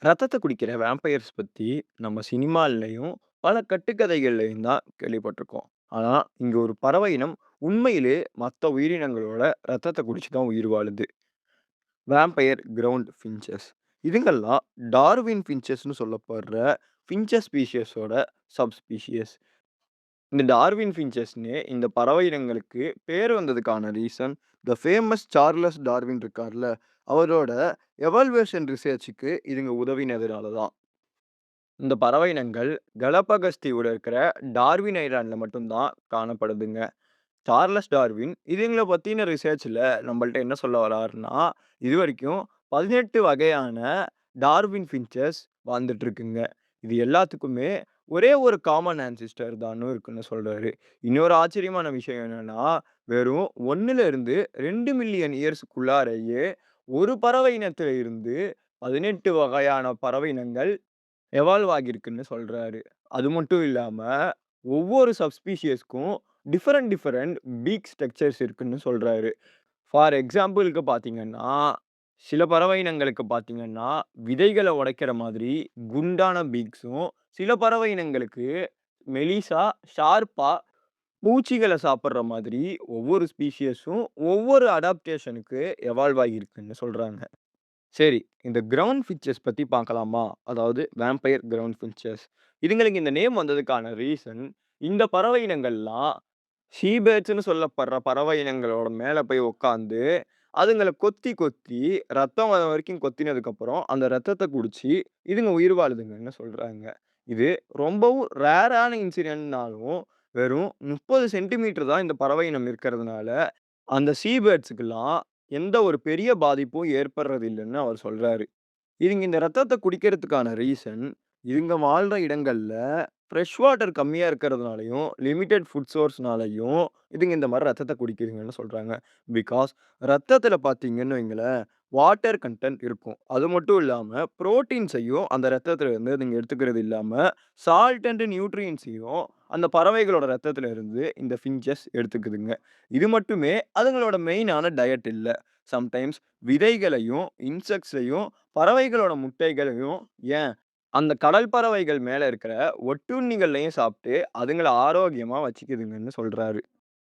ரத்தத்த குடிக்கிற வேம்பயர்ஸ் பத்தி நம்ம சினிமாலயும், பல கட்டுக்கதைகள்லயும் தான் கேள்விப்பட்டுருக்கோம். ஆனா, இங்க ஒரு பறவை இனம் உண்மையிலே மத்த உயிரினங்களோட ரத்தத்த குடிச்சு தான் உயிர் வாழுது. Vampire ground finches. இதுங்கெல்லாம் டார்வின் ஃபின்ச்சஸ்ன்னு சொல்லப்படுற ஃபின்ச்சஸ் ஸ்பீஷியஸோட சப் ஸ்பீஷியஸ். இந்த டார்வின் ஃபின்ச்சஸ்ன்னு இந்த பறவை இனங்களுக்கு பேர் வந்ததுக்கான reason, the famous Charles Darwin இருக்கார்ல, அவரோட எவால்வேஷன் ரிசர்ச்சுக்கு இதுங்க உதவினதுனால தான். இந்த பறவை இனங்கள் கலபகஸ் தீவுல இருக்கிற டார்வின் ஐலாண்ட்ல மட்டும் தான் காணப்படுதுங்க. சார்லஸ் டார்வின் இதுங்கள பத்தின ரிசர்ச்ல நம்மள்ட்ட என்ன சொல்ல வராருன்னா, இதுவரைக்கும் 18 வகையான டார்வின் ஃபின்ச்சஸ் வாழ்ந்துட்டு இருக்குங்க. இது எல்லாத்துக்குமே ஒரே ஒரு காமன் ஆன்சிஸ்டர் தான்னு இருக்குன்னு சொல்றாரு. இன்னொரு ஆச்சரியமான விஷயம் என்னன்னா, வெறும் 1ல இருந்து 2 மில்லியன் இயர்ஸ்க்குள்ளாரையே ஒரு பறவை இனத்தில இருந்து 18 வகையான பறவை இனங்கள் எவால்வ் ஆகியிருக்குன்னு சொல்றாரு. அது மட்டும் இல்லாம, ஒவ்வொரு சப்ஸ்பீசியஸ்க்கும் டிஃபரண்ட் பீக் ஸ்ட்ரக்சர்ஸ் இருக்குன்னு சொல்றாரு. ஃபார் எக்ஸாம்பிள்க்கு பார்த்தீங்கன்னா, சில பறவை இனங்களுக்கு பார்த்தீங்கன்னா, விதைகள உடைக்கிற மாதிரி குண்டான பீக்ஸும், சில பறவை இனங்களுக்கு மெலிசா, ஷார்ப்பா பூச்சிகள சாப்பிடுற மாதிரி ஒவ்வொரு ஸ்பீஷியஸும் ஒவ்வொரு அடாப்டேஷனுக்கு எவால்வ் ஆகியிருக்குன்னு சொல்றாங்க. சரி. இந்த கிரவுண்ட் ஃபின்ச்சஸ் பத்தி பார்க்கலாமா? அதாவது வேம்பயர் கிரவுண்ட் ஃபின்ச்சஸ். இதுங்களுக்கு இந்த நேம் வந்ததுக்கான ரீசன், இந்த பறவை இனங்கள்லாம் ஷீ பேர்ட்ஸ்ன்னு சொல்லப்படுற பறவை இனங்களோட மேல போய் உட்காந்து, அதுங்கள கொத்தி கொத்தி ரத்தம் வர வரைக்கும் கொத்தினதுக்கப்புறம், அந்த ரத்தத்த குடிச்சு இதுங்க உயிர் வாழுதுங்கன்னு சொல்றாங்க. இது ரொம்பவும் ரேரான இன்சிடென்ட்னாலும், வெறும் 30 சென்டிமீட்டர் தான் இந்த பறவை இனம் இருக்கிறதுனால, அந்த சீ பேர்ட்ஸ்க்குலாம் எந்த ஒரு பெரிய பாதிப்பும் ஏற்படுறது இல்லன்னு அவர் சொல்றாரு. இதுங்க இந்த ரத்தத்த குடிக்கிறதுக்கான ரீசன், இதுங்க வாழ்ற இடங்கள்ல ஃப்ரெஷ் வாட்டர் கம்மியா இருக்கிறதுனாலயும், லிமிட்டட் ஃபுட் சோர்ஸ்னாலயும் இதுங்க இந்த மாரி ரத்தத்த குடிக்குதுங்கன்னு சொல்றாங்க. பிகாஸ் ரத்தத்தில பார்த்தீங்கன்னு வைங்களேன், வாட்டர் கன்டென்ட் இருக்கும். அது மட்டும் இல்லாம புரோட்டீன்ஸையும் அந்த ரத்தத்தில இருந்து நீங்க எடுத்துக்கிறது இல்லாம, சால்ட் அண்ட் நியூட்ரியன்ட்ஸையும் அந்த பறவைகளோட ரத்தத்தில இருந்து இந்த ஃபின்ச்சஸ் எடுத்துக்குதுங்க. இது மட்டுமே அதுங்களோட மெயினான டயட் இல்ல. சம்டைம்ஸ் விதைகளையும், இன்செக்ட்ஸையும், பறவைகளோட முட்டைகளையும், ஏன் அந்த கடல் பறவைகள் மேல இருக்கிற ஒட்டுண்ணிகளையும் சாப்பிட்டு அதுங்கள ஆரோக்கியமா வச்சுக்குதுங்கன்னு சொல்றாரு.